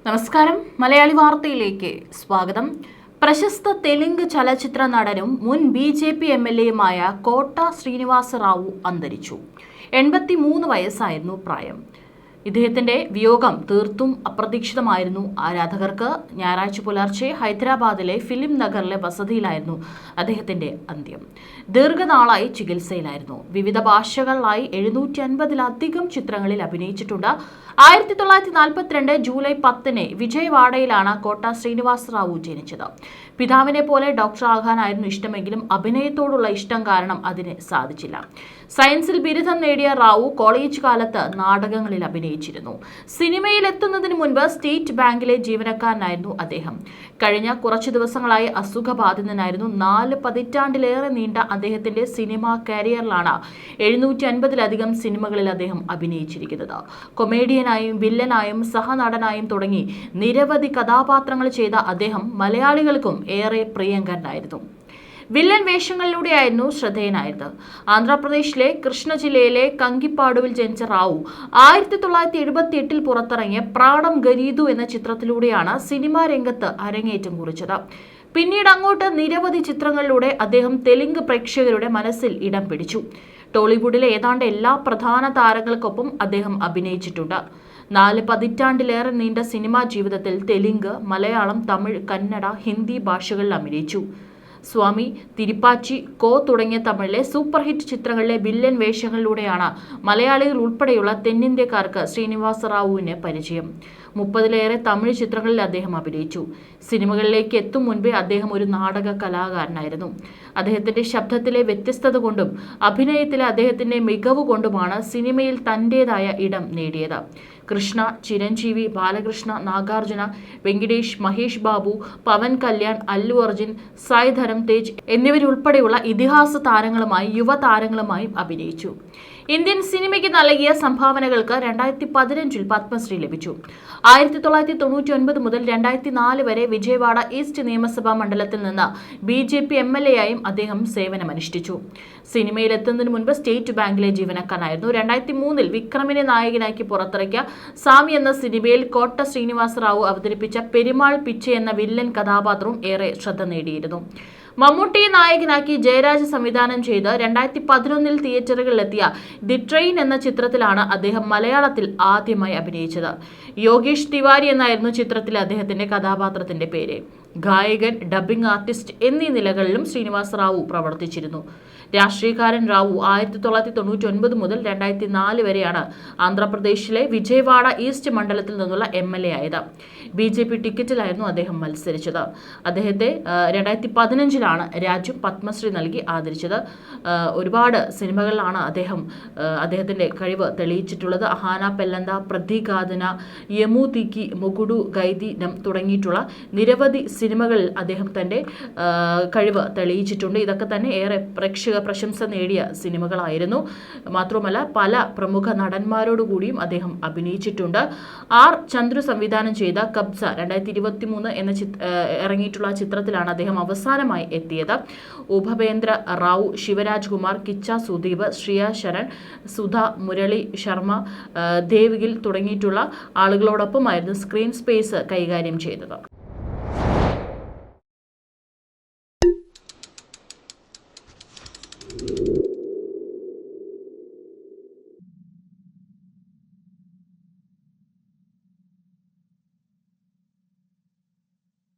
നമസ്കാരം, മലയാളി വാർത്തയിലേക്ക് സ്വാഗതം. പ്രശസ്ത തെലുങ്ക് ചലച്ചിത്ര നടനും മുൻ ബി.ജെ.പി. എം.എൽ.എയുമായ കോട്ട ശ്രീനിവാസ റാവു അന്തരിച്ചു. 83 വയസ്സായിരുന്നു പ്രായം. ഇദ്ദേഹത്തിന്റെ വിയോഗം തീർത്തും അപ്രതീക്ഷിതമായിരുന്നു. ആരാധകർക്ക് ഞായറാഴ്ച പുലർച്ചെ ഹൈദരാബാദിലെ ഫിലിം നഗറിലെ വസതിയിലായിരുന്നു അദ്ദേഹത്തിന്റെ അന്ത്യം. ദീർഘനാളായി ചികിത്സയിലായിരുന്നു. വിവിധ ഭാഷകളിലായി 750-ലധികം ചിത്രങ്ങളിൽ അഭിനയിച്ചിട്ടുണ്ട്. 1942 ജൂലൈ 10 വിജയവാഡയിലാണ് കോട്ട ശ്രീനിവാസ റാവു ജനിച്ചത്. പിതാവിനെ പോലെ ഡോക്ടറാകാനായിരുന്നു ഇഷ്ടമെങ്കിലും അഭിനയത്തോടുള്ള ഇഷ്ടം കാരണം അതിന് സാധിച്ചില്ല. സയൻസിൽ ബിരുദം നേടിയ റാവു കോളേജ് കാലത്ത് നാടകങ്ങളിൽ അഭിനയിച്ചിരുന്നു. സിനിമയിൽ എത്തുന്നതിന് മുൻപ് സ്റ്റേറ്റ് ബാങ്കിലെ ജീവനക്കാരനായിരുന്നു അദ്ദേഹം. കഴിഞ്ഞ കുറച്ചു ദിവസങ്ങളായി അസുഖബാധിതനായിരുന്നു. 4 പതിറ്റാണ്ടിലേറെ നീണ്ട അദ്ദേഹത്തിന്റെ സിനിമാ കരിയറിലാണ് 750-ലധികം സിനിമകളിൽ അദ്ദേഹം അഭിനയിച്ചിരിക്കുന്നത്. കൊമേഡിയനായും വില്ലനായും സഹനടനായും തുടങ്ങി നിരവധി കഥാപാത്രങ്ങൾ ചെയ്ത അദ്ദേഹം മലയാളികൾക്കും ഏറെ പ്രിയങ്കരനായിരുന്നു. വില്ലൻ വേഷങ്ങളിലൂടെയായിരുന്നു ശ്രദ്ധേയനായത്. ആന്ധ്രാപ്രദേശിലെ കൃഷ്ണ ജില്ലയിലെ കങ്കിപ്പാടുവിൽ ജനിച്ച റാവു 1978 പുറത്തിറങ്ങിയ പ്രാണം ഗരീദു എന്ന ചിത്രത്തിലൂടെയാണ് സിനിമാ രംഗത്ത് അരങ്ങേറ്റം കുറിച്ചത്. പിന്നീട് അങ്ങോട്ട് നിരവധി ചിത്രങ്ങളിലൂടെ അദ്ദേഹം തെലുങ്ക് പ്രേക്ഷകരുടെ മനസ്സിൽ ഇടം പിടിച്ചു. ടോളിവുഡിലെ ഏതാണ്ട് എല്ലാ പ്രധാന താരങ്ങൾക്കൊപ്പം അദ്ദേഹം അഭിനയിച്ചിട്ടുണ്ട്. 4 പതിറ്റാണ്ടിലേറെ നീണ്ട സിനിമാ ജീവിതത്തിൽ തെലുങ്ക്, മലയാളം, തമിഴ്, കന്നഡ, ഹിന്ദി ഭാഷകളിൽ അഭിനയിച്ചു. സ്വാമി, തിരുപ്പാച്ചി, കോ തുടങ്ങിയ തമിഴിലെ സൂപ്പർ ഹിറ്റ് ചിത്രങ്ങളിലെ വില്ലൻ വേഷങ്ങളിലൂടെയാണ് മലയാളികൾ ഉൾപ്പെടെയുള്ള തെന്നിന്ത്യക്കാർക്ക് ശ്രീനിവാസ റാവുവിന് പരിചയം. 30-ലേറെ തമിഴ് ചിത്രങ്ങളിൽ അദ്ദേഹം അഭിനയിച്ചു. സിനിമകളിലേക്ക് എത്തും മുൻപേ അദ്ദേഹം ഒരു നാടക കലാകാരനായിരുന്നു. അദ്ദേഹത്തിന്റെ ശബ്ദത്തിലെ വ്യത്യസ്തത കൊണ്ടും അഭിനയത്തിലെ അദ്ദേഹത്തിന്റെ മികവ് കൊണ്ടുമാണ് സിനിമയിൽ തന്റേതായ ഇടം നേടിയത്. കൃഷ്ണ, ചിരഞ്ജീവി, ബാലകൃഷ്ണ, നാഗാർജുന, വെങ്കിടേഷ്, മഹേഷ് ബാബു, പവൻ കല്യാൺ, അല്ലു അർജുൻ, സായ് ധരം തേജ് എന്നിവരുൾപ്പെടെയുള്ള ഇതിഹാസ താരങ്ങളുമായി യുവതാരങ്ങളുമായും അഭിനയിച്ചു. ഇന്ത്യൻ സിനിമയ്ക്ക് നൽകിയ സംഭാവനകൾക്ക് 2015 പത്മശ്രീ ലഭിച്ചു. 1999 മുതൽ 2004 വരെ വിജയവാഡ ഈസ്റ്റ് നിയമസഭാ മണ്ഡലത്തിൽ നിന്ന് ബി.ജെ.പി. എം.എൽ.എയായും അദ്ദേഹം സേവനമനുഷ്ഠിച്ചു. സിനിമയിലെത്തുന്നതിന് മുൻപ് സ്റ്റേറ്റ് ബാങ്കിലെ ജീവനക്കാരനായിരുന്നു. 2003 വിക്രമിനെ നായകനാക്കി പുറത്തിറക്കിയ സാമി എന്ന സിനിമയിൽ കോട്ട ശ്രീനിവാസ റാവു അവതരിപ്പിച്ച പെരുമാൾ പിച്ചെ എന്ന വില്ലൻ കഥാപാത്രവും ഏറെ ശ്രദ്ധ നേടിയിരുന്നു. മമ്മൂട്ടിയെ നായകനാക്കി ജയരാജ് സംവിധാനം ചെയ്ത് 2011 തിയേറ്ററുകളിലെത്തിയ ദി ട്രെയിൻ എന്ന ചിത്രത്തിലാണ് അദ്ദേഹം മലയാളത്തിൽ ആദ്യമായി അഭിനയിച്ചത്. യോഗേഷ് തിവാരി എന്നായിരുന്നു ചിത്രത്തിലെ അദ്ദേഹത്തിന്റെ കഥാപാത്രത്തിന്റെ പേര്. ഗായകൻ, ഡബ്ബിംഗ് ആർട്ടിസ്റ്റ് എന്നീ നിലകളിലും ശ്രീനിവാസ റാവു പ്രവർത്തിച്ചിരുന്നു. രാഷ്ട്രീയക്കാരൻ റാവു 1999 മുതൽ 2004 വരെയാണ് ആന്ധ്രാപ്രദേശിലെ വിജയവാഡ ഈസ്റ്റ് മണ്ഡലത്തിൽ നിന്നുള്ള എം.എൽ.എ. ആയത്. ബി.ജെ.പി. ടിക്കറ്റിലായിരുന്നു അദ്ദേഹം മത്സരിച്ചത്. അദ്ദേഹത്തെ 2015 രാജ്യം പത്മശ്രീ നൽകി ആദരിച്ചത്. ഒരുപാട് സിനിമകളിലാണ് അദ്ദേഹത്തിന്റെ കഴിവ് തെളിയിച്ചിട്ടുള്ളത്. അഹാന പെല്ലന്ത, പ്രതിഘാതന, യമു തീക്കി, മുകുഡു, ഗൈദീനം തുടങ്ങിയിട്ടുള്ള നിരവധി സിനിമകളിൽ അദ്ദേഹം തന്റെ കഴിവ് തെളിയിച്ചിട്ടുണ്ട്. ഇതൊക്കെ തന്നെ ഏറെ പ്രേക്ഷക പ്രശംസ നേടിയ സിനിമകളായിരുന്നു. മാത്രമല്ല പല പ്രമുഖ നടന്മാരോടുകൂടിയും അദ്ദേഹം അഭിനയിച്ചിട്ടുണ്ട്. ആർ ചന്ദ്രു സംവിധാനം ചെയ്ത കബ്സ 2023 എന്ന ഇറങ്ങിയിട്ടുള്ള ചിത്രത്തിലാണ് അദ്ദേഹം അവസാനമായി എത്തിയത്. ഉപേന്ദ്ര റാവു, ശിവരാജ് കുമാർ, കിച്ച സുദീപ്, ശ്രിയ ശരൺ, സുധ, മുരളി ശർമ്മ, ദേവ്ഗിൽ തുടങ്ങിയിട്ടുള്ള ആളുകളോടൊപ്പമായിരുന്നു സ്ക്രീൻ സ്പേസ് കൈകാര്യം ചെയ്തത്.